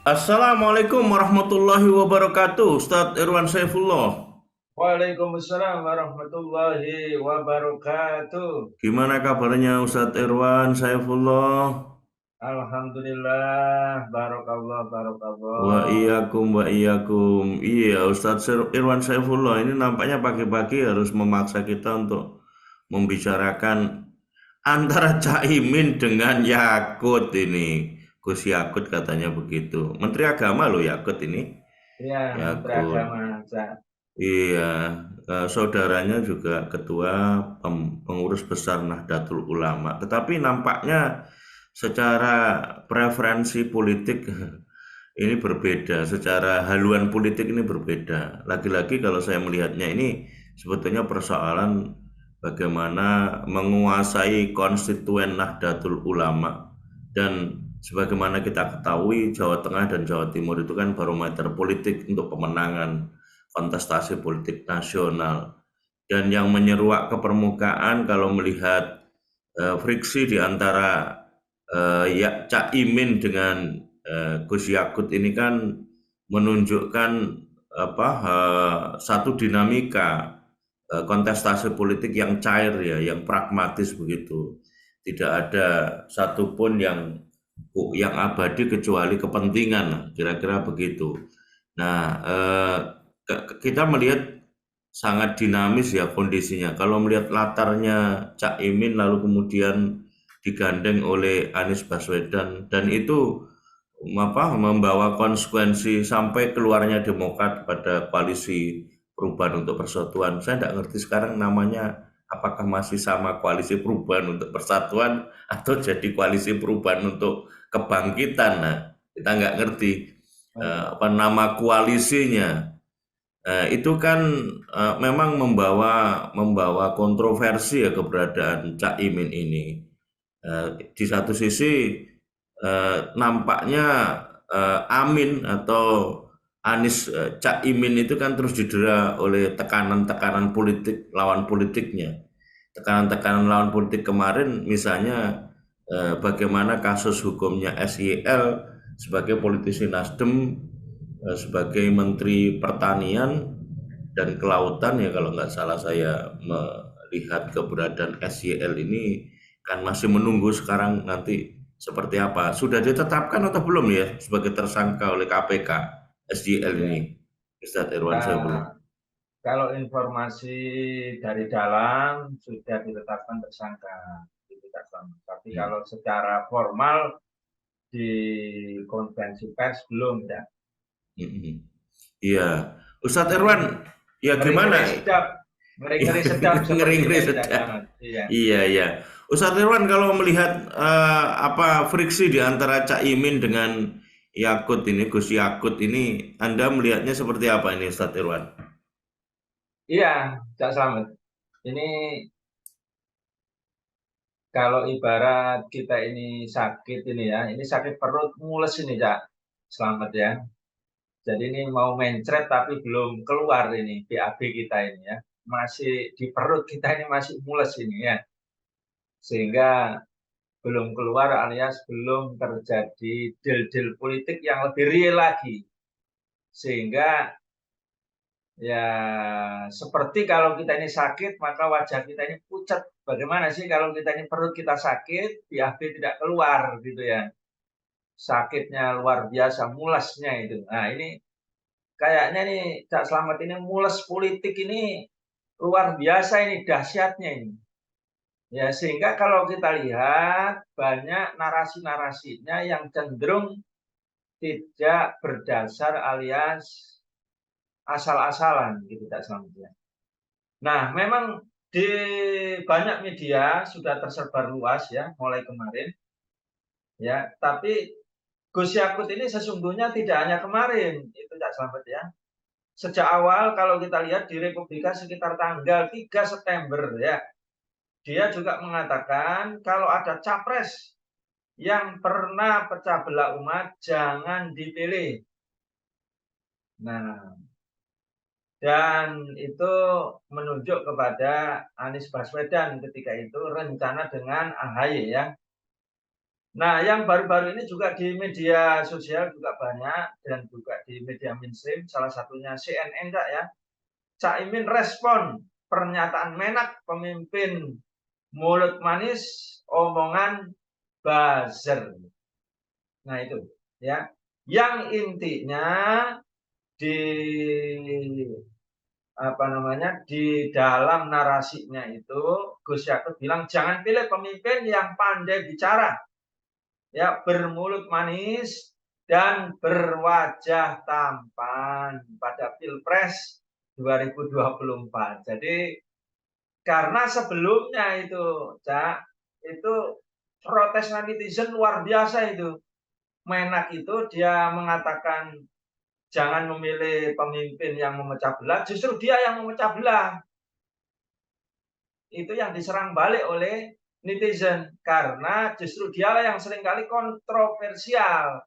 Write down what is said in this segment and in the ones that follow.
Assalamualaikum warahmatullahi wabarakatuh, Ustadz Irwan Saifullah. Waalaikumsalam warahmatullahi wabarakatuh. Gimana kabarnya Ustadz Irwan Saifullah? Alhamdulillah, barokallah, Wa barokallah. iyyakum wa iyyakum. Iya, Irwan Saifullah ini nampaknya pagi-pagi harus memaksa kita untuk membicarakan antara Caimin dengan Yakut ini. Gus Yakut katanya begitu. Menteri Agama loh Yakut ini. Ya, Menteri Yakut. Agama. Iya, saudaranya juga ketua pengurus besar Nahdlatul Ulama. Tetapi nampaknya secara preferensi politik ini berbeda, secara haluan politik ini berbeda. Lagi-lagi kalau saya melihatnya ini sebetulnya persoalan bagaimana menguasai konstituen Nahdlatul Ulama. Dan sebagaimana kita ketahui Jawa Tengah dan Jawa Timur itu kan barometer politik untuk pemenangan kontestasi politik nasional. Dan yang menyeruak ke permukaan kalau melihat friksi di antara ya Cak Imin dengan Gus Yakut ini kan menunjukkan satu dinamika kontestasi politik yang cair ya, yang pragmatis begitu. Tidak ada satupun yang abadi kecuali kepentingan, kira-kira begitu. Nah, kita melihat sangat dinamis ya kondisinya. Kalau melihat latarnya Cak Imin lalu kemudian digandeng oleh Anies Baswedan dan itu membawa konsekuensi sampai keluarnya Demokrat pada koalisi perubahan untuk persatuan. Saya tidak ngerti sekarang namanya apakah masih sama koalisi perubahan untuk persatuan atau jadi koalisi perubahan untuk kebangkitan. Nah, kita nggak ngerti apa nama koalisinya. Itu kan memang membawa kontroversi ya keberadaan Cak Imin ini. Di satu sisi nampaknya Amin atau Anies Cak Imin itu kan terus didera oleh tekanan-tekanan politik lawan politiknya. Tekanan-tekanan lawan politik kemarin misalnya bagaimana kasus hukumnya SYL sebagai politisi Nasdem, sebagai Menteri Pertanian dan Kelautan ya kalau nggak salah saya melihat keberadaan SYL ini kan masih menunggu sekarang nanti seperti apa. Sudah ditetapkan atau belum ya sebagai tersangka oleh KPK SYL ini, Ya, Ustadz Irwan Saifullah? nah, kalau informasi dari dalam sudah ditetapkan tersangka, gitu, Kak Selamat. Tapi Hmm. kalau secara formal di konvensi pers belum ya. Hmm. Iya, Ustadz Ini Irwan, ya ngeri-ngeri gimana? sedap, ngeri-ngeri sedap Ngeri-ngeri sepertinya ini Kak sedap. Selamat. Iya. Iya, iya. Ustadz Irwan kalau melihat friksi di antara Cak Imin dengan Yakut ini, Gus Yakut ini, Anda melihatnya seperti apa ini Ustadz Irwan? Iya, Kak Selamat. Ini kalau ibarat kita ini sakit ini ya, ini sakit perut mules ini Kak Selamat ya. Jadi ini mau mencret tapi belum keluar ini BAB kita ini ya. Masih di perut kita ini masih mules ini ya. Sehingga belum keluar alias belum terjadi deal-deal politik yang lebih real lagi. Sehingga ya seperti kalau kita ini sakit maka wajah kita ini pucat. Bagaimana sih kalau kita ini perut kita sakit, BAB tidak keluar gitu ya. Sakitnya luar biasa, mulasnya itu. Nah, ini kayaknya nih Cak Slamet ini mules politik ini luar biasa ini dahsyatnya ini. Ya, sehingga kalau kita lihat banyak narasi-narasinya yang cenderung tidak berdasar alias asal-asalan gitu Cak Slamet ya. Nah, memang di banyak media sudah tersebar luas ya mulai kemarin ya, tapi Gus Yakut ini sesungguhnya tidak hanya kemarin, itu Cak Slamet ya. Sejak awal kalau kita lihat di Republika sekitar tanggal 3 September ya, dia juga mengatakan kalau ada capres yang pernah pecah belah umat jangan dipilih. Nah, dan itu menunjuk kepada Anies Baswedan ketika itu rencana dengan AHY ya. Nah, yang baru-baru ini juga di media sosial juga banyak dan juga di media mainstream, salah satunya CNN, Kak, ya. Caimin respon pernyataan Menak pemimpin mulut manis, omongan buzzer. Nah itu, ya. Yang intinya di di dalam narasinya itu Gus Yakut bilang jangan pilih pemimpin yang pandai bicara, ya, bermulut manis dan berwajah tampan pada Pilpres 2024. Jadi karena sebelumnya itu, Cak, itu protes netizen luar biasa itu. Menak itu dia mengatakan jangan memilih pemimpin yang memecah belah, justru dia yang memecah belah. Itu yang diserang balik oleh netizen karena justru dialah yang seringkali kontroversial,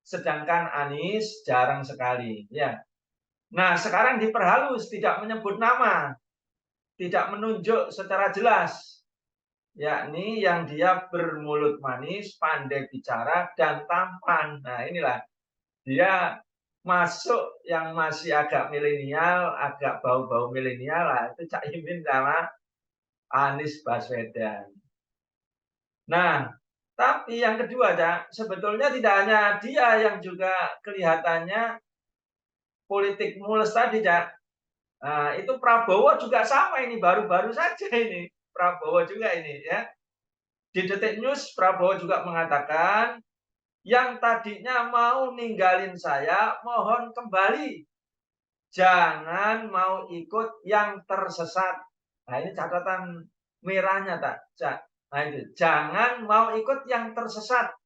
sedangkan Anies jarang sekali, ya. Nah, sekarang diperhalus, tidak menyebut nama, tidak menunjuk secara jelas, yakni yang dia bermulut manis, pandai bicara, dan tampan. Nah, inilah dia masuk yang masih agak milenial, agak bau-bau milenial lah, itu Caimin sama Anies Baswedan. Nah, tapi yang kedua, Cak, sebetulnya tidak hanya dia yang juga kelihatannya politik mules tadi, Cak. Nah, itu Prabowo juga sama ini, baru-baru saja ini. Prabowo juga ini, ya. Di Detik News, Prabowo juga mengatakan, yang tadinya mau ninggalin saya, mohon kembali. Jangan mau ikut yang tersesat. Nah, ini catatan merahnya, Cak. Nah, itu. Jangan mau ikut yang tersesat.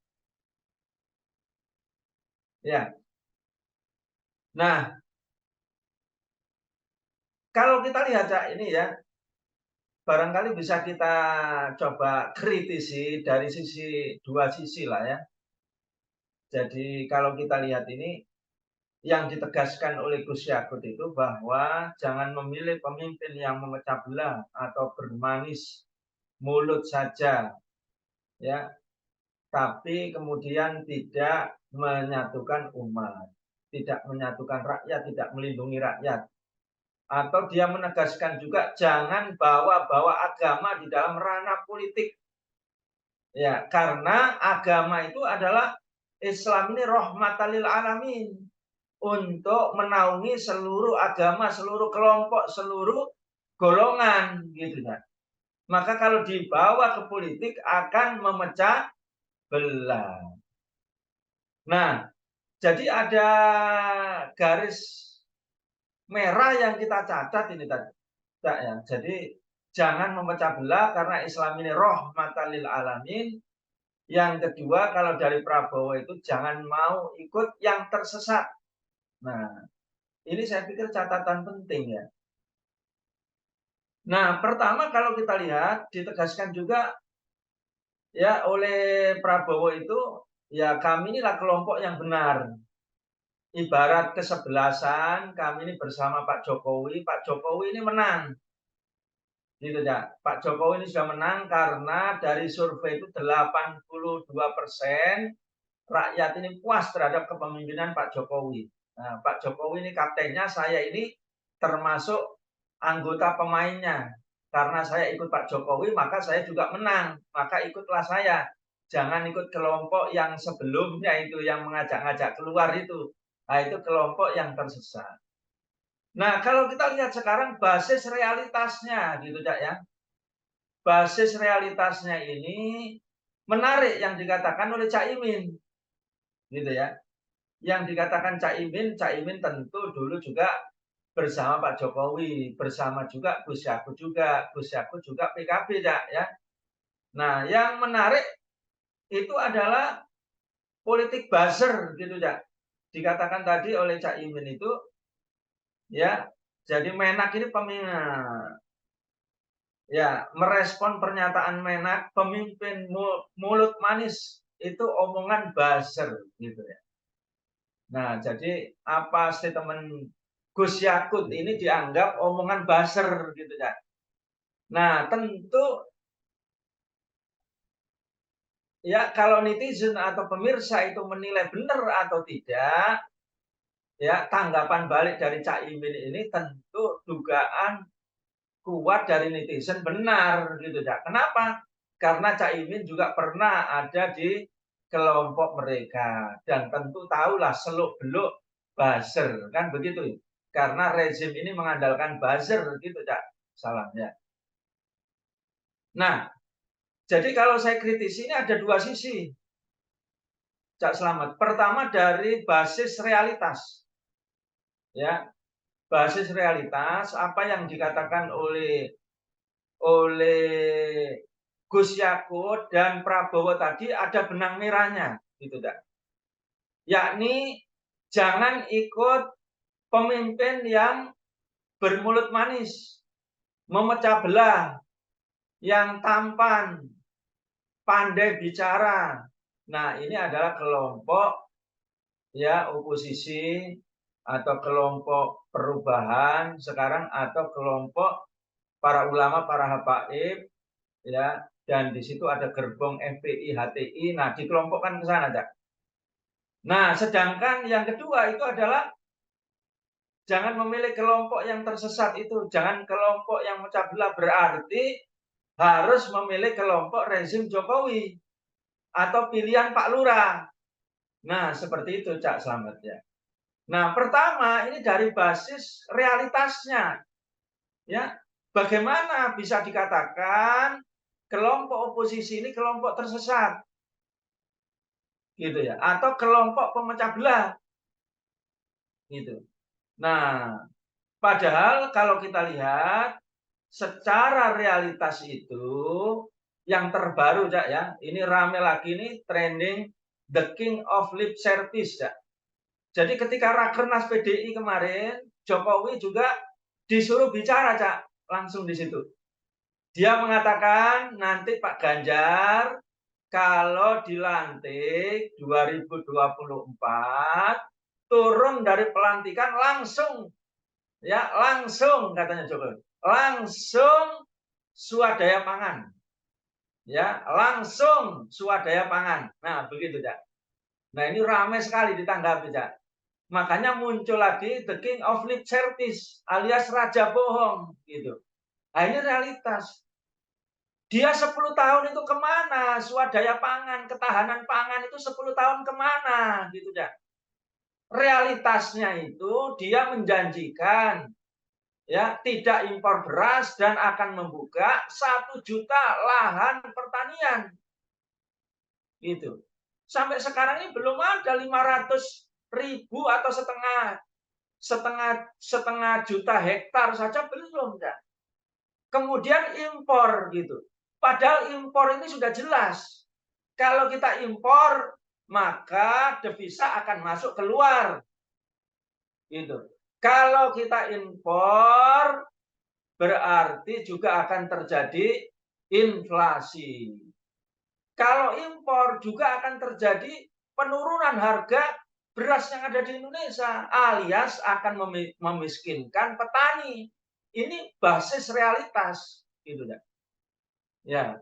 Ya. Nah, kalau kita lihat, Cak, ini ya, barangkali bisa kita coba kritisi dari dua sisi lah ya. Jadi kalau kita lihat ini, yang ditegaskan oleh Gus Yakut itu bahwa jangan memilih pemimpin yang memecah belah atau bermanis mulut saja, ya, tapi kemudian tidak menyatukan umat, tidak menyatukan rakyat, tidak melindungi rakyat. Atau dia menegaskan juga jangan bawa-bawa agama di dalam ranah politik. Ya, karena agama itu adalah Islam ini rahmatan lil alamin untuk menaungi seluruh agama, seluruh kelompok, seluruh golongan gitu kan. Maka kalau dibawa ke politik akan memecah belah. Nah, jadi ada garis merah yang kita catat ini tadi. Ya. Jadi jangan memecah belah karena Islam ini rahmatan lil alamin. Yang kedua, kalau dari Prabowo itu jangan mau ikut yang tersesat. Nah, ini saya pikir catatan penting ya. Nah, pertama kalau kita lihat ditegaskan juga ya oleh Prabowo itu ya kami inilah kelompok yang benar. Ibarat kesebelasan, kami ini bersama Pak Jokowi ini menang. Gitu ya. Pak Jokowi ini sudah menang karena dari survei itu 82% rakyat ini puas terhadap kepemimpinan Pak Jokowi. Nah, Pak Jokowi ini kaptennya, saya ini termasuk anggota pemainnya. Karena saya ikut Pak Jokowi, maka saya juga menang. Maka ikutlah saya. Jangan ikut kelompok yang sebelumnya itu, yang mengajak-ngajak keluar itu. Nah, itu kelompok yang tersesat. Nah, kalau kita lihat sekarang basis realitasnya gitu, Cak ya. Basis realitasnya ini menarik yang dikatakan oleh Caimin. Gitu ya. Yang dikatakan Caimin tentu dulu juga bersama Pak Jokowi, bersama juga Gus Yakut juga PKB, Cak ya. Nah, yang menarik itu adalah politik buzzer gitu, Cak. Dikatakan tadi oleh Caimin itu ya, jadi Menak ini ya, merespon pernyataan Menak, pemimpin mulut manis itu omongan buzzer gitu ya. Nah, jadi apa statement Gus Yakut ini dianggap omongan buzzer gitu ya. Nah, tentu ya kalau netizen atau pemirsa itu menilai benar atau tidak, ya tanggapan balik dari Cak Imin ini tentu dugaan kuat dari netizen benar gitu ya. Kenapa? Karena Cak Imin juga pernah ada di kelompok mereka dan tentu tahulah seluk-beluk buzzer kan begitu. Karena rezim ini mengandalkan buzzer gitu Cak. Salah ya. Nah, jadi kalau saya kritisi ini ada dua sisi. Cak Selamat. Pertama dari basis realitas. Ya, basis realitas apa yang dikatakan oleh Gus Yakut dan Prabowo tadi ada benang merahnya, gitu dah. Yakni jangan ikut pemimpin yang bermulut manis, memecah belah, yang tampan, pandai bicara. Nah, ini adalah kelompok ya oposisi atau kelompok perubahan sekarang atau kelompok para ulama, para habaib ya, dan di situ ada gerbong FPI, HTI. Nah, dikelompokkan ke sana, Cak. Nah, sedangkan yang kedua itu adalah jangan memilih kelompok yang tersesat itu, jangan kelompok yang memecah belah, berarti harus memilih kelompok rezim Jokowi atau pilihan Pak Lurah. Nah, seperti itu, Cak Slamet ya. Nah, pertama ini dari basis realitasnya, ya. Bagaimana bisa dikatakan kelompok oposisi ini kelompok tersesat? Gitu ya, atau kelompok pemecah belah gitu. Nah, padahal kalau kita lihat secara realitas itu yang terbaru Cak ya, ini rame lagi nih trending the king of lip service Cak. Jadi ketika Rakernas PDI kemarin, Jokowi juga disuruh bicara Cak, langsung di situ. Dia mengatakan nanti Pak Ganjar kalau dilantik 2024 turun dari pelantikan langsung ya langsung katanya Jokowi langsung swadaya pangan ya langsung swadaya pangan. Nah begitu ya. Nah ini ramai sekali ditanggapi ya. Makanya muncul lagi the king of lip service alias raja bohong gitu. Nah ini realitas. Dia 10 tahun itu kemana? Swadaya pangan, ketahanan pangan itu 10 tahun kemana? Gitu ya. Realitasnya itu dia menjanjikan ya tidak impor beras dan akan membuka 1 juta lahan pertanian. Gitu. Sampai sekarang ini belum ada 500.000 atau setengah juta hektar saja belum ya. Kemudian impor gitu. Padahal impor ini sudah jelas. Kalau kita impor, maka devisa akan masuk keluar. Gitu. Kalau kita impor, berarti juga akan terjadi inflasi. Kalau impor juga akan terjadi penurunan harga beras yang ada di Indonesia, alias akan memiskinkan petani. Ini basis realitas, gitu ya. Ya.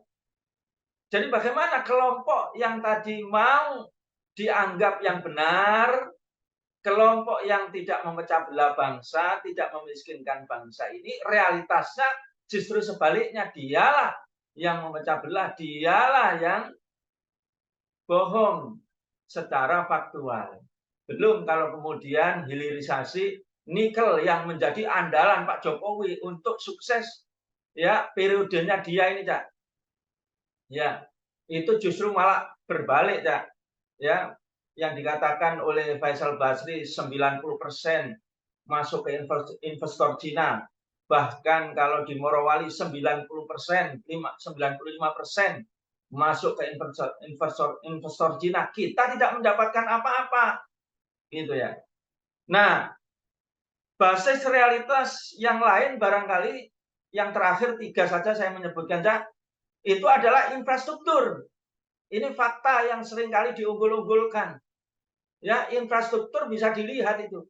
Jadi bagaimana kelompok yang tadi mau dianggap yang benar, kelompok yang tidak memecah belah bangsa, tidak memiskinkan bangsa ini, realitasnya justru sebaliknya, dialah yang memecah belah, dialah yang bohong secara faktual. Belum kalau kemudian hilirisasi nikel yang menjadi andalan Pak Jokowi untuk sukses ya periodenya dia ini, Cak. Ya, itu justru malah berbalik, Cak. Ya, yang dikatakan oleh Faisal Basri 90% masuk ke investor Cina. Bahkan kalau di Morowali 90%, 95% masuk ke investor Cina. Kita tidak mendapatkan apa-apa. Gitu ya. Nah, basis realitas yang lain barangkali yang terakhir 3 saja saya menyebutkan, Cak. Itu adalah infrastruktur. Ini fakta yang seringkali diunggul-unggulkan. Ya, infrastruktur bisa dilihat itu.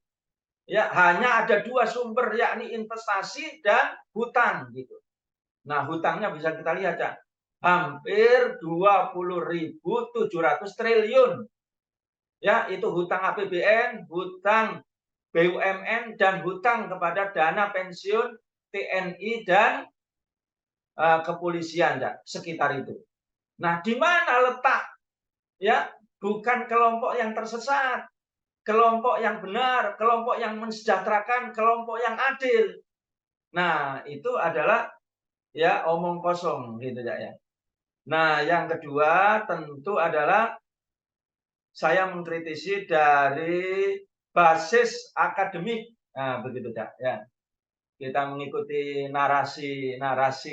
Ya, hanya ada 2 sumber yakni investasi dan hutang gitu. Nah, hutangnya bisa kita lihat, Cak. hampir 20.700 triliun. Ya, itu hutang APBN, hutang BUMN, dan hutang kepada dana pensiun TNI dan kepolisian, ya, sekitar itu. Nah, di mana letak, ya, bukan kelompok yang tersesat, kelompok yang benar, kelompok yang mensejahterakan, kelompok yang adil. Nah, itu adalah ya omong kosong gitu ya. Nah, yang kedua tentu adalah saya mengkritisi dari basis akademik. Nah, begitu ya. Kita mengikuti narasi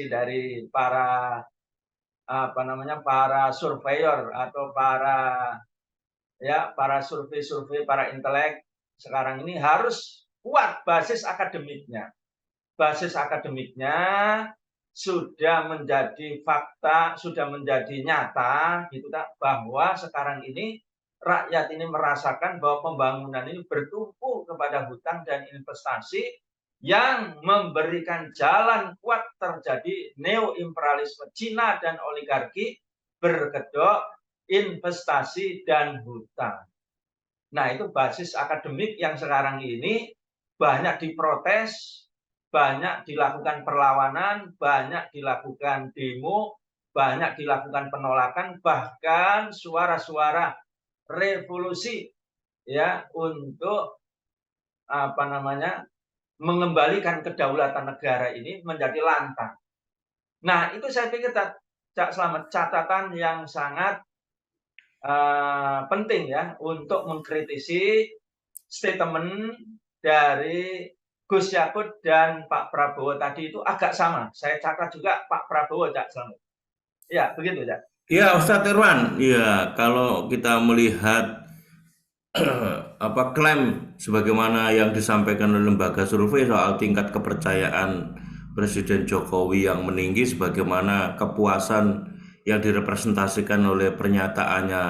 dari para para surveyor atau para survei, para intelek sekarang ini harus kuat basis akademiknya. Basis akademiknya sudah menjadi fakta, sudah menjadi nyata gitu bahwa sekarang ini rakyat ini merasakan bahwa pembangunan ini bertumpu kepada hutang dan investasi yang memberikan jalan kuat terjadi neo-imperialisme Cina dan oligarki berkedok investasi dan hutang. Nah, itu basis akademik yang sekarang ini banyak diprotes, banyak dilakukan perlawanan, banyak dilakukan demo, banyak dilakukan penolakan, bahkan suara-suara revolusi ya untuk mengembalikan kedaulatan negara ini menjadi lantang. Nah, itu saya pikir Cak Slamet catatan yang sangat penting ya untuk mengkritisi statement dari Gus Yakut dan Pak Prabowo tadi itu agak sama. Saya catat juga Pak Prabowo, Cak Slamet. Ya, begitu, Cak. Ya, Ustadz Irwan, ya kalau kita melihat klaim sebagaimana yang disampaikan oleh lembaga survei soal tingkat kepercayaan Presiden Jokowi yang meninggi, sebagaimana kepuasan yang direpresentasikan oleh pernyataannya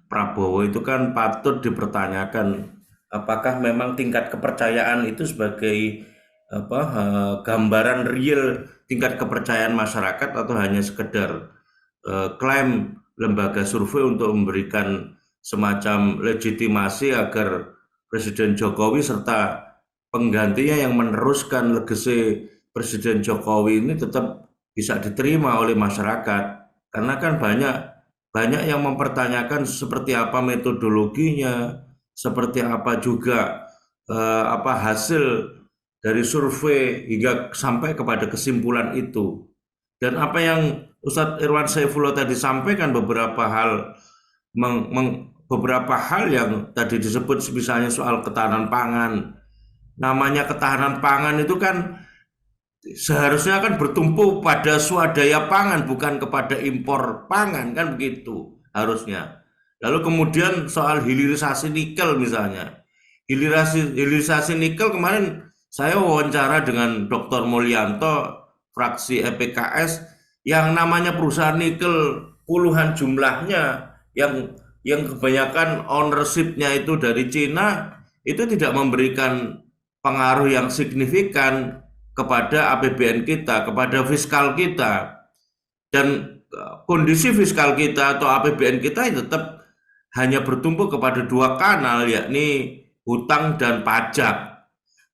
Prabowo, itu kan patut dipertanyakan apakah memang tingkat kepercayaan itu sebagai gambaran real tingkat kepercayaan masyarakat atau hanya sekedar klaim lembaga survei untuk memberikan semacam legitimasi agar Presiden Jokowi serta penggantinya yang meneruskan legasi Presiden Jokowi ini tetap bisa diterima oleh masyarakat. Karena kan banyak yang mempertanyakan seperti apa metodologinya, seperti apa juga hasil dari survei hingga sampai kepada kesimpulan itu. Dan apa yang Ustadz Irwan Saifullah tadi sampaikan, beberapa hal yang tadi disebut, misalnya soal ketahanan pangan. Namanya ketahanan pangan itu kan seharusnya kan bertumpu pada swadaya pangan, bukan kepada impor pangan, kan begitu harusnya. Lalu kemudian soal hilirisasi nikel misalnya. Hilirisasi nikel, kemarin saya wawancara dengan Dr. Mulyanto, fraksi EPKS, yang namanya perusahaan nikel puluhan jumlahnya, yang kebanyakan ownership-nya itu dari Cina, itu tidak memberikan pengaruh yang signifikan kepada APBN kita, kepada fiskal kita. Dan kondisi fiskal kita atau APBN kita tetap hanya bertumpu kepada dua kanal, yakni hutang dan pajak.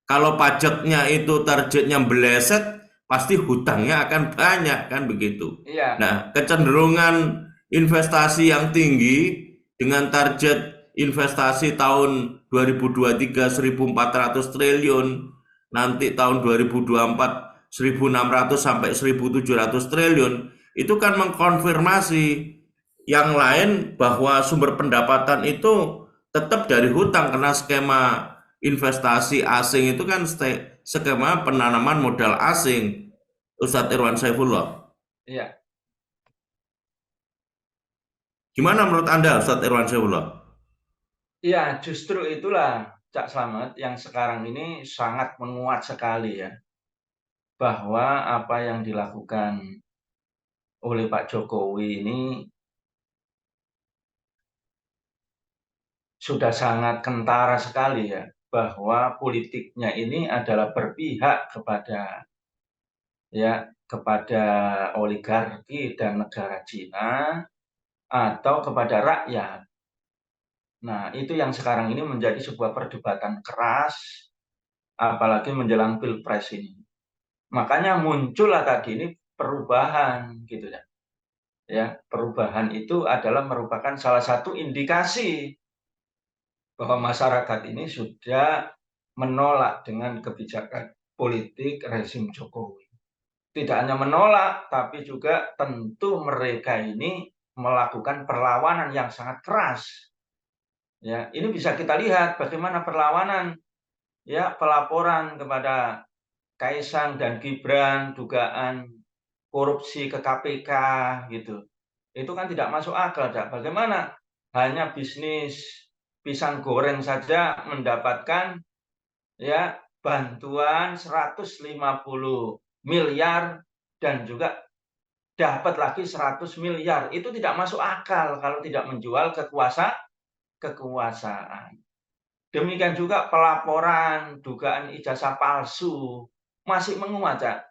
Kalau pajaknya itu targetnya meleset, pasti hutangnya akan banyak, kan begitu. Iya. Nah, kecenderungan investasi yang tinggi dengan target investasi tahun 2023 1.400 triliun, nanti tahun 2024 1.600 sampai 1.700 triliun, itu kan mengkonfirmasi yang lain bahwa sumber pendapatan itu tetap dari hutang, karena skema investasi asing itu kan skema penanaman modal asing, Ustadz Irwan Saifullah. Iya. Gimana menurut Anda, Ustadz Irwan Saifullah? Iya, justru itulah Cak Slamet yang sekarang ini sangat menguat sekali ya, bahwa apa yang dilakukan oleh Pak Jokowi ini sudah sangat kentara sekali ya, bahwa politiknya ini adalah berpihak kepada ya kepada oligarki dan negara Cina atau kepada rakyat. Nah, itu yang sekarang ini menjadi sebuah perdebatan keras, apalagi menjelang Pilpres ini. Makanya muncullah tadi ini perubahan gitu ya. Ya, perubahan itu adalah merupakan salah satu indikasi bahwa masyarakat ini sudah menolak dengan kebijakan politik rezim Jokowi. Tidak hanya menolak, tapi juga tentu mereka ini melakukan perlawanan yang sangat keras. Ya, ini bisa kita lihat bagaimana perlawanan ya pelaporan kepada Kaisang dan Gibran dugaan korupsi ke KPK gitu. Itu kan tidak masuk akal, Cak. Bagaimana hanya bisnis pisang goreng saja mendapatkan ya bantuan 150 miliar dan juga dapat lagi 100 miliar. Itu tidak masuk akal kalau tidak menjual kekuasaan. Demikian juga pelaporan dugaan ijazah palsu masih menguat, Cak.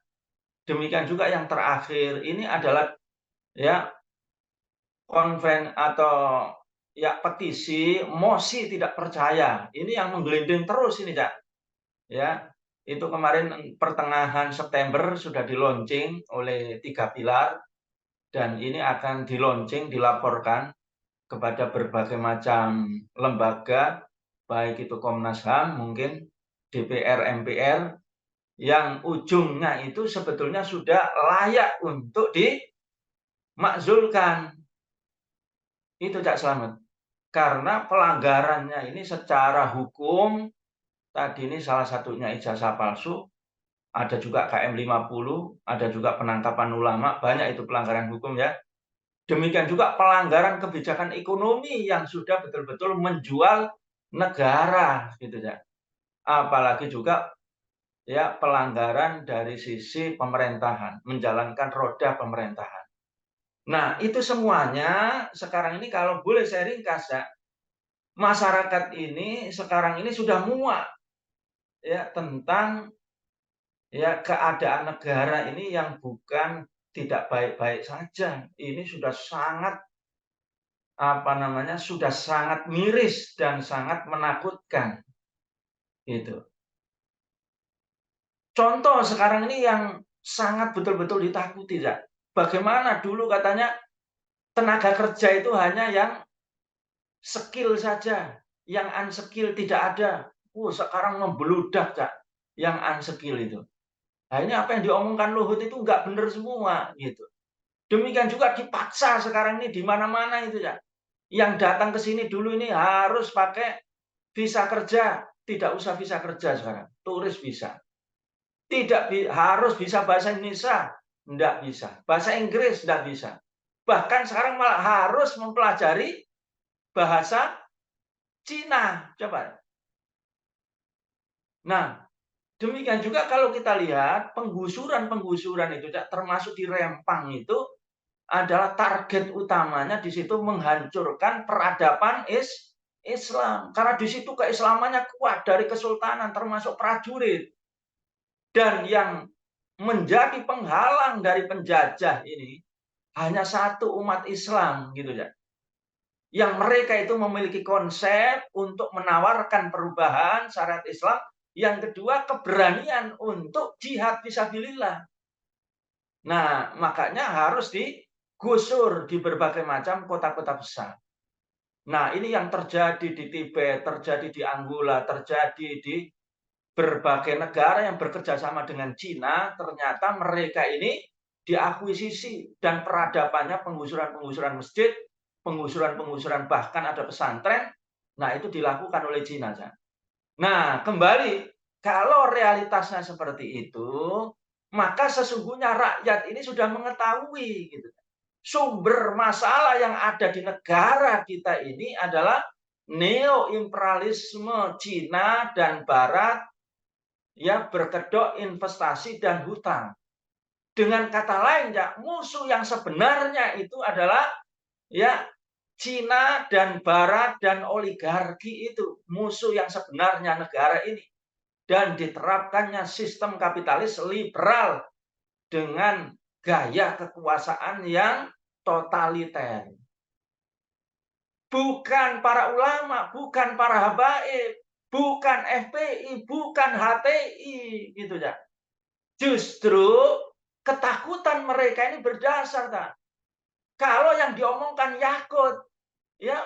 Demikian juga yang terakhir ini adalah ya konven atau ya petisi mosi tidak percaya. Ini yang menggelinding terus ini, Cak. Ya, itu kemarin pertengahan September sudah di-launching oleh 3 pilar dan ini akan di-launching, dilaporkan kepada berbagai macam lembaga, baik itu Komnas HAM, mungkin DPR, MPR, yang ujungnya itu sebetulnya sudah layak untuk dimakzulkan. Itu Cak Slamet. Karena pelanggarannya ini secara hukum, tadi ini salah satunya ijazah palsu, ada juga KM 50, ada juga penangkapan ulama, banyak itu pelanggaran hukum ya. Demikian juga pelanggaran kebijakan ekonomi yang sudah betul-betul menjual negara gitu ya. Apalagi juga ya pelanggaran dari sisi pemerintahan, menjalankan roda pemerintahan. Nah, itu semuanya sekarang ini kalau boleh saya ringkas ya, masyarakat ini sekarang ini sudah muak ya tentang ya keadaan negara ini yang bukan tidak baik-baik saja. Ini sudah sangat sudah sangat miris dan sangat menakutkan gitu. Contoh sekarang ini yang sangat betul-betul ditakuti, ya. Bagaimana dulu katanya tenaga kerja itu hanya yang skill saja, yang unskill tidak ada. Sekarang membludak, Cak, yang unskill itu. Nah, ini apa yang diomongkan Luhut itu nggak benar semua, gitu. Demikian juga dipaksa sekarang ini di mana-mana itu, ya. Yang datang ke sini dulu ini harus pakai visa kerja, tidak usah visa kerja sekarang, turis bisa. Tidak harus bisa bahasa Indonesia, enggak bisa. Bahasa Inggris enggak bisa. Bahkan sekarang malah harus mempelajari bahasa Cina. Coba. Nah, demikian juga kalau kita lihat penggusuran-penggusuran itu termasuk di Rempang itu adalah target utamanya di situ menghancurkan peradaban Islam. Karena di situ keislamannya kuat dari kesultanan termasuk prajurit. Dan yang menjadi penghalang dari penjajah ini hanya satu umat Islam gitu ya. Yang mereka itu memiliki konsep untuk menawarkan perubahan syariat Islam, yang kedua keberanian untuk jihad fisabilillah. Nah, makanya harus digusur di berbagai macam kota-kota besar. Nah, ini yang terjadi di Tibet, terjadi di Angola, terjadi di berbagai negara yang bekerja sama dengan Cina, ternyata mereka ini diakuisisi dan peradabannya penggusuran-penggusuran masjid, penggusuran-penggusuran bahkan ada pesantren, nah itu dilakukan oleh Cina. Nah, kembali, kalau realitasnya seperti itu, maka sesungguhnya rakyat ini sudah mengetahui gitu. Sumber masalah yang ada di negara kita ini adalah neo-imperialisme Cina dan Barat ya berkedok investasi dan hutang. Dengan kata lain ya, musuh yang sebenarnya itu adalah ya Cina dan Barat dan oligarki itu musuh yang sebenarnya negara ini dan diterapkannya sistem kapitalis liberal dengan gaya kekuasaan yang totaliter. Bukan para ulama, bukan para habaib, bukan FPI, bukan HTI, gitu ya. Justru ketakutan mereka ini berdasar, tak? Kalau yang diomongkan Yakut, ya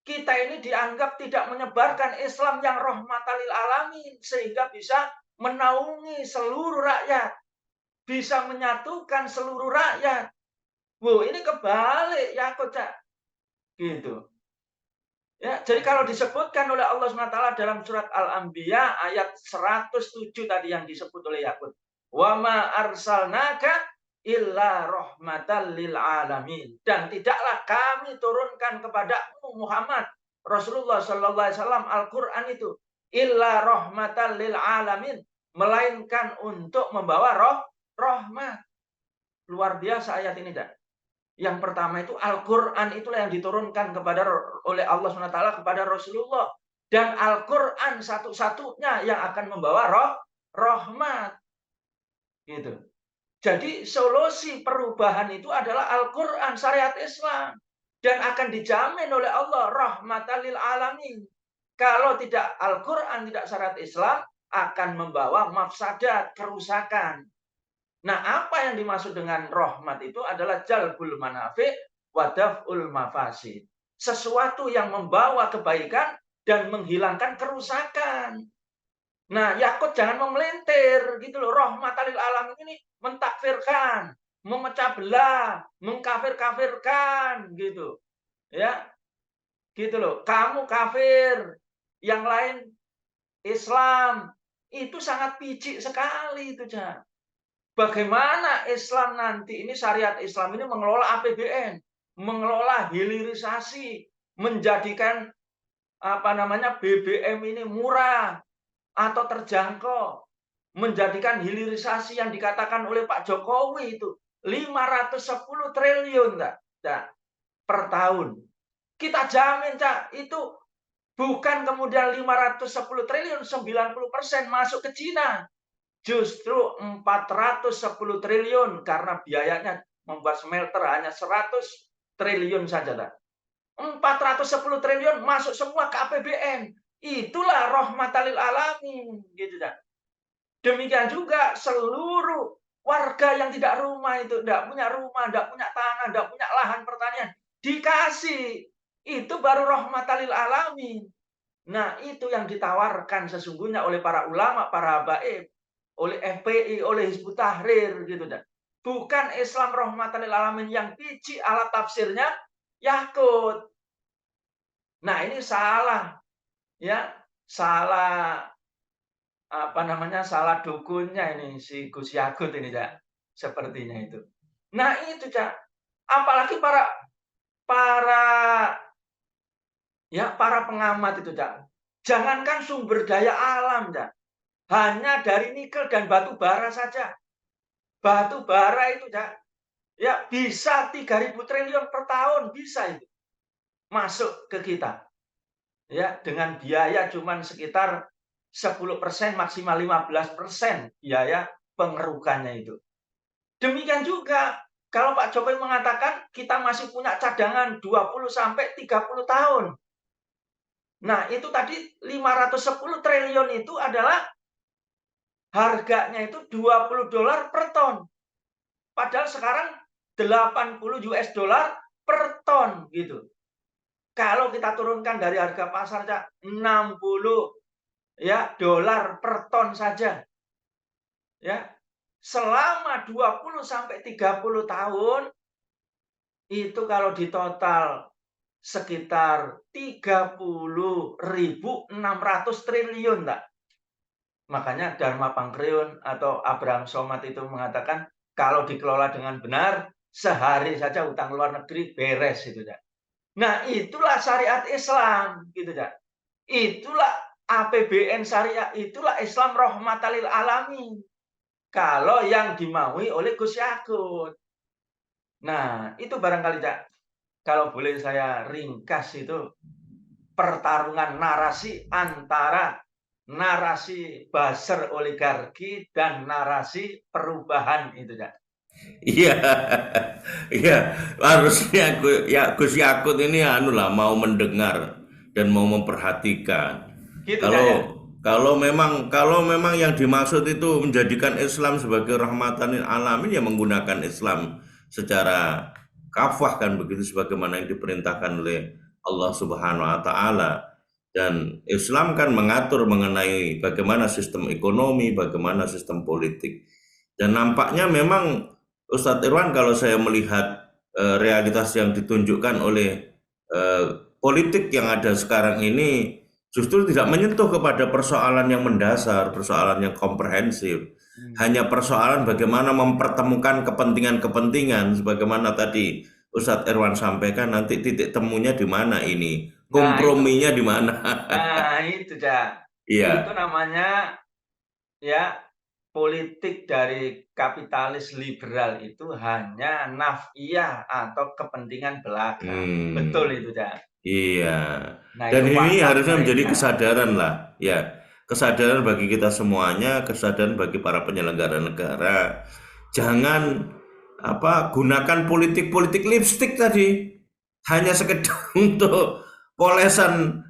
kita ini dianggap tidak menyebarkan Islam yang rahmatan lil alamin sehingga bisa menaungi seluruh rakyat, bisa menyatukan seluruh rakyat. Wow, ini kebalik Yakut, Cak. Gitu. Ya, jadi kalau disebutkan oleh Allah SWT dalam surat Al-Anbiya ayat 107 tadi yang disebut oleh Yakut. Wa ma arsalnaka illa rahmatan lil alamin. Dan tidaklah kami turunkan kepadamu Muhammad Rasulullah sallallahu alaihi wasallam Al-Qur'an itu illa rahmatan lil alamin, melainkan untuk membawa rahmat. Luar biasa ayat ini, Dak. Yang pertama itu Al-Quran, itulah yang diturunkan oleh Allah SWT kepada Rasulullah. Dan Al-Quran satu-satunya yang akan membawa rahmat. Gitu. Jadi solusi perubahan itu adalah Al-Quran, syariat Islam. Dan akan dijamin oleh Allah rahmatan lil alamin. Kalau tidak Al-Quran, tidak syariat Islam, akan membawa mafsadat, kerusakan. Nah, apa yang dimaksud dengan rahmat itu adalah jalbul manafi' wa daf'ul mafasid. Sesuatu yang membawa kebaikan dan menghilangkan kerusakan. Nah, Yakut jangan memelintir gitu loh. Rahmatan lil alamin ini mentakfirkan, memecah belah, mengkafir-kafirkan gitu. Ya. Gitu loh. Kamu kafir, yang lain Islam. Itu sangat picik sekali itu, Cak. Bagaimana Islam nanti ini syariat Islam ini mengelola APBN, mengelola hilirisasi, menjadikan BBM ini murah atau terjangkau, menjadikan hilirisasi yang dikatakan oleh Pak Jokowi itu 510 triliun per tahun. Kita jamin, Cak, itu bukan kemudian 510 triliun, 90% masuk ke Cina. Justru 410 triliun karena biayanya membuat smelter hanya 100 triliun saja. 410 triliun masuk semua ke APBN. Itulah rahmatan lil alamin. Gitu, dah. Demikian juga seluruh warga yang tidak rumah itu, tidak punya rumah, tidak punya tanah, tidak punya lahan pertanian, dikasih. Itu baru rahmatan lil alamin. Nah, itu yang ditawarkan sesungguhnya oleh para ulama, para habaib, oleh FPI, oleh Hizbut Tahrir gitu dan bukan Islam rahmatan lil alamin yang pici alat tafsirnya Yakut. Nah, ini salah. Ya, salah salah dukunnya ini si Gus Yakut ini, Cak. Sepertinya itu. Nah, itu, Cak. Apalagi para pengamat itu, Cak. Jangankan sumber daya alam, Cak. Hanya dari nikel dan batu bara saja. Batu bara itu, Cak, ya bisa 3.000 triliun per tahun, bisa itu. Masuk ke kita. Ya, dengan biaya cuma sekitar 10%, maksimal 15% biaya pengerukannya itu. Demikian juga kalau Pak Jokowi mengatakan kita masih punya cadangan 20 sampai 30 tahun. Nah, itu tadi 510 triliun itu adalah harganya itu $20 per ton. Padahal sekarang 80 US dollar per ton gitu. Kalau kita turunkan dari harga pasar 60 ya dolar per ton saja. Ya. Selama 20 sampai 30 tahun itu kalau di total sekitar 30.600 triliun, tak? Makanya Dharma Pangkreun atau Abraham Somat itu mengatakan kalau dikelola dengan benar, sehari saja utang luar negeri beres itu, Cak. Nah, itulah syariat Islam, gitu, Cak. Itulah APBN syariah, itulah Islam rahmatan lil alamin. Kalau yang dimaui oleh Gus Yakut. Nah, itu barangkali, Cak. Kalau boleh saya ringkas itu pertarungan narasi antara narasi buzzer oligarki dan narasi perubahan itu, Cak. Iya, iya. Harusnya ya Gus Yakut ini anu lah mau mendengar dan mau memperhatikan. Gitu, Cak, ya? Kalau memang yang dimaksud itu menjadikan Islam sebagai rahmatan lil alamin, ya menggunakan Islam secara kafah kan begitu sebagaimana yang diperintahkan oleh Allah Subhanahu wa taala. Dan Islam kan mengatur mengenai bagaimana sistem ekonomi, bagaimana sistem politik. Dan nampaknya memang Ustadz Irwan, kalau saya melihat realitas yang ditunjukkan oleh eh, politik yang ada sekarang ini, justru tidak menyentuh kepada persoalan yang mendasar, persoalan yang komprehensif. Hmm. Hanya persoalan bagaimana mempertemukan kepentingan-kepentingan, sebagaimana tadi Ustadz Irwan sampaikan, nanti titik temunya di mana ini, Nah, itu. komprominya di mana. Nah, itu, Cak. Itu Iya, namanya ya politik dari kapitalis liberal itu hanya naf'iyah atau kepentingan belaka. Betul hmm, itu, Cak. iya. Nah, Dan itu ini watak harusnya menjadi mereka. kesadaran lah, ya, kesadaran bagi kita semuanya, kesadaran bagi para penyelenggara negara. Jangan gunakan politik-politik lipstik tadi hanya sekedar untuk polesan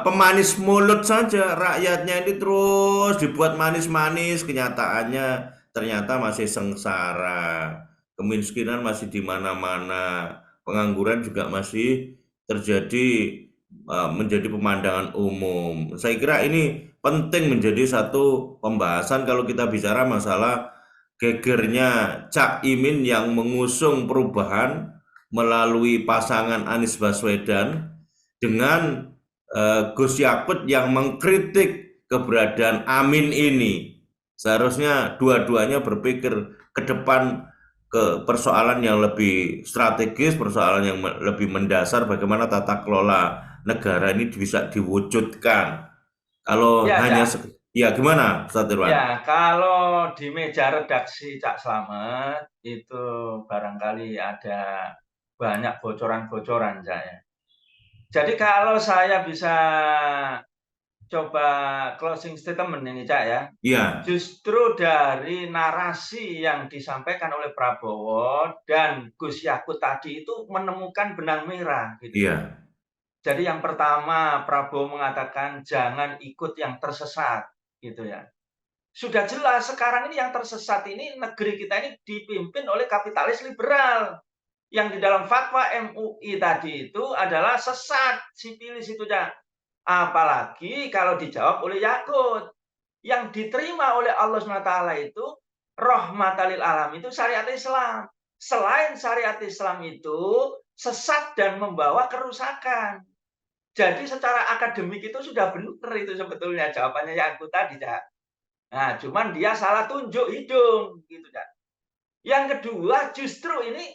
pemanis mulut saja. Rakyatnya ini terus dibuat manis-manis, kenyataannya ternyata masih sengsara, kemiskinan masih di mana-mana, pengangguran juga masih terjadi, menjadi pemandangan umum. Saya kira ini penting menjadi satu pembahasan kalau kita bicara masalah gegernya Cak Imin yang mengusung perubahan melalui pasangan Anies Baswedan dengan Gus Yakut yang mengkritik keberadaan Amin ini. Seharusnya dua-duanya berpikir ke depan, ke persoalan yang lebih strategis, persoalan yang lebih mendasar, bagaimana tata kelola negara ini bisa diwujudkan. Kalau Ya, hanya Cak. ya gimana, Ustaz Irwan? Ya, kalau di meja redaksi Cak Slamet itu barangkali ada banyak bocoran-bocoran, Cak, ya. Jadi kalau saya bisa coba closing statement ini, Cak, ya. Iya, Justru dari narasi yang disampaikan oleh Prabowo dan Gus Yakut tadi itu menemukan benang merah gitu, Cak. iya, Jadi yang pertama Prabowo mengatakan jangan ikut yang tersesat gitu ya. Sudah jelas sekarang ini yang tersesat ini negeri kita ini dipimpin oleh kapitalis liberal. Yang di dalam fatwa MUI tadi itu adalah sesat sipilis itu, Cak. Apalagi kalau dijawab oleh Yakut. Yang diterima oleh Allah SWT itu rahmatan lil alam itu syariat Islam. Selain syariat Islam itu sesat dan membawa kerusakan. Jadi secara akademik itu sudah benar itu sebetulnya jawabannya Yakut tadi, Cak. Nah, cuman dia salah tunjuk hidung gitu, Cak. Yang kedua justru ini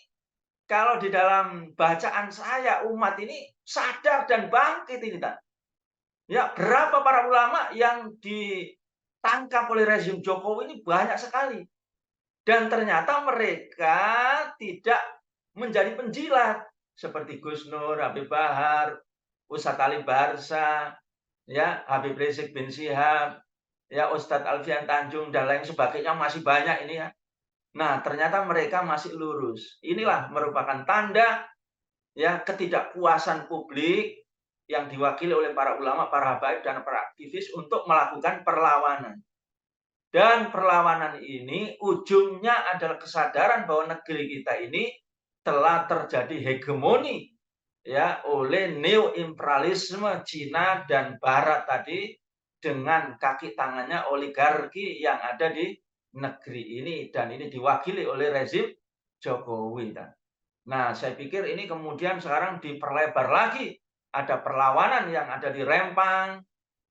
kalau di dalam bacaan saya umat ini sadar dan bangkit ini, Cak. Ya, berapa para ulama yang ditangkap oleh rezim Jokowi ini banyak sekali. Dan ternyata mereka tidak menjadi penjilat seperti Gus Nur, Habib Bahar, Ustadz Ali Barsa, ya, Habib Rizik bin Sihab, ya, Ustadz Alfian Tanjung dan lain sebagainya masih banyak ini ya. Nah, ternyata mereka masih lurus. Inilah merupakan tanda ya ketidakpuasan publik yang diwakili oleh para ulama, para habaib dan para aktivis untuk melakukan perlawanan. Dan perlawanan ini ujungnya adalah kesadaran bahwa negeri kita ini telah terjadi hegemoni ya oleh neo-imperialisme Cina dan Barat tadi dengan kaki tangannya oligarki yang ada di negeri ini dan ini diwakili oleh rezim Jokowi. Nah, saya pikir ini kemudian sekarang diperlebar lagi. Ada perlawanan yang ada di Rempang,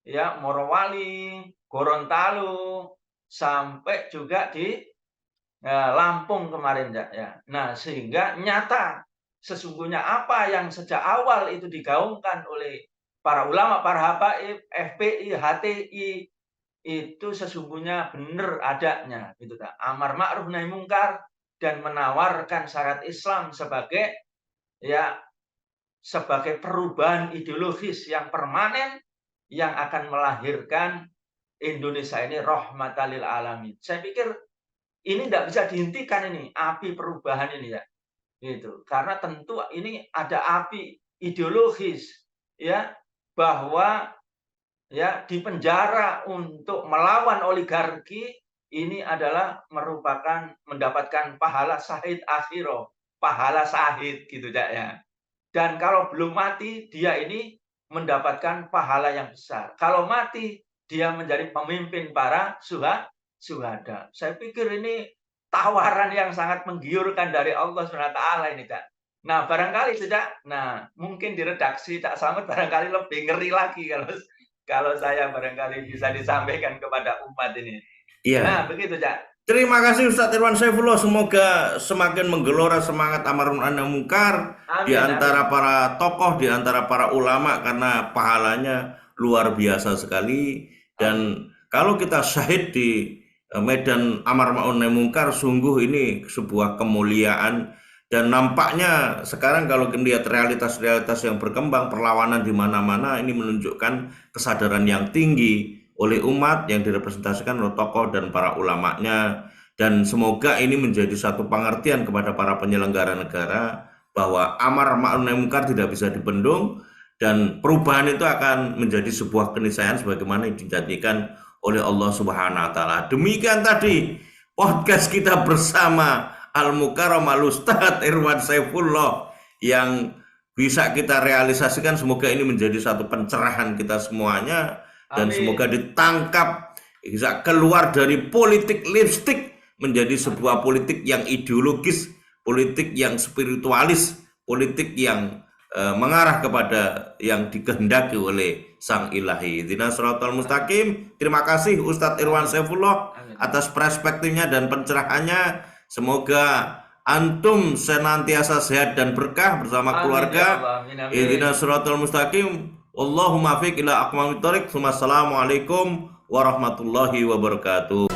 ya, Morowali, Gorontalo, sampai juga di Lampung kemarin, ya. Nah, sehingga nyata sesungguhnya apa yang sejak awal itu digaungkan oleh para ulama, para habaib, FPI, HTI, itu sesungguhnya benar adanya, gitu tak. Amar ma'ruf nahi mungkar dan menawarkan syariat Islam sebagai ya sebagai perubahan ideologis yang permanen yang akan melahirkan Indonesia ini rahmatan lil alamin. Saya pikir ini tidak bisa dihentikan ini, api perubahan ini ya, gitu. Karena tentu ini ada api ideologis, ya, bahwa ya di penjara untuk melawan oligarki ini adalah merupakan mendapatkan pahala syahid akhiro, pahala syahid gitu ya. Dan kalau belum mati dia ini mendapatkan pahala yang besar. Kalau mati dia menjadi pemimpin para syuhada. Saya pikir ini tawaran yang sangat menggiurkan dari Allah SWT ini, Cak. Nah, barangkali Cak, nah mungkin di redaksi Cak Slamet barangkali lebih ngeri lagi kalau saya barangkali bisa disampaikan kepada umat ini. Iya. Nah, begitu, Cak. Terima kasih Ustadz Irwan Saifullah. Semoga semakin menggelora semangat amar ma'ruf nahi munkar di antara para tokoh, di antara para ulama, karena pahalanya luar biasa sekali. Dan kalau kita syahid di medan amar ma'ruf nahi munkar, sungguh ini sebuah kemuliaan. Dan nampaknya sekarang kalau kita lihat realitas-realitas yang berkembang, perlawanan di mana-mana, ini menunjukkan kesadaran yang tinggi oleh umat yang direpresentasikan oleh tokoh dan para ulamanya. Dan semoga ini menjadi satu pengertian kepada para penyelenggara negara bahwa amar ma'ruf nahi munkar tidak bisa dibendung, dan perubahan itu akan menjadi sebuah keniscayaan sebagaimana yang dijanjikan oleh Allah Subhanahu wa taala. Demikian tadi podcast kita bersama Al-Mukarram Al-Ustadz Irwan Saifullah yang bisa kita realisasikan. Semoga ini menjadi satu pencerahan kita semuanya. Dan semoga ditangkap, bisa keluar dari politik lipstik menjadi sebuah politik yang ideologis, politik yang spiritualis, politik yang mengarah kepada yang dikehendaki oleh Sang Ilahi. Ihdinas shiratal mustaqim. Terima kasih Ustadz Irwan Saifullah atas perspektifnya dan pencerahannya. Semoga antum senantiasa sehat dan berkah bersama keluarga. Ihdinas shiratal mustaqim. Allahumma fiq ila aqwamit thoriq. Assalamualaikum warahmatullahi wabarakatuh.